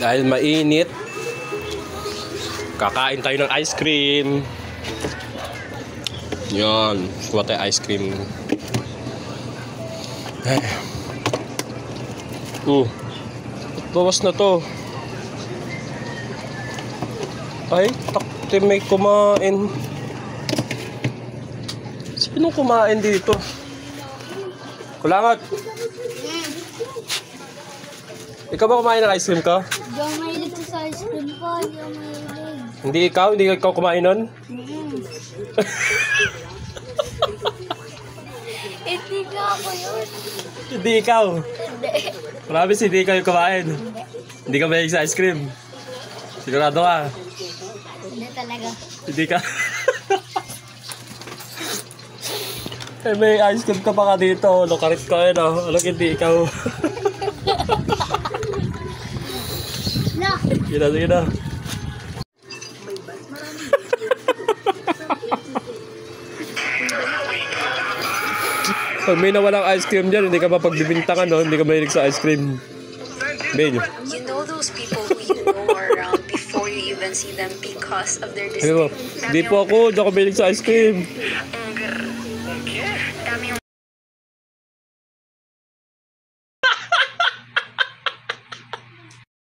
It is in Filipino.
Dahil mainit, kakain tayo ng ice cream. Yan, kuha tayo ice cream. Bawas na to. Ay, takti may kumain. Sinong kumain dito? Kulangot. Ikaw ba kumain ng ice cream ka? Hindi ako mahilig sa ice cream po. Hindi ako mahilig. Hindi ikaw kumain nun? Hindi ka ako yun. Hindi ikaw. Hindi. Promise, hindi ikaw yung kumain. Hindi ka mahilig sa ice cream. Sigurado ka. Hindi talaga. Hindi ka. Eh, may ice cream ka pa ka dito. Lukarit ka yun, oh. Alam, hindi ikaw. No. Sige na. Pag may nawalang ice cream dyan, hindi ka mapagbibintangan, no? Hindi ka mahilig sa ice cream. Ben. You know those people who you know are around before you even see them because of their Hindi distinct po ako, hindi ako mahilig sa ice cream.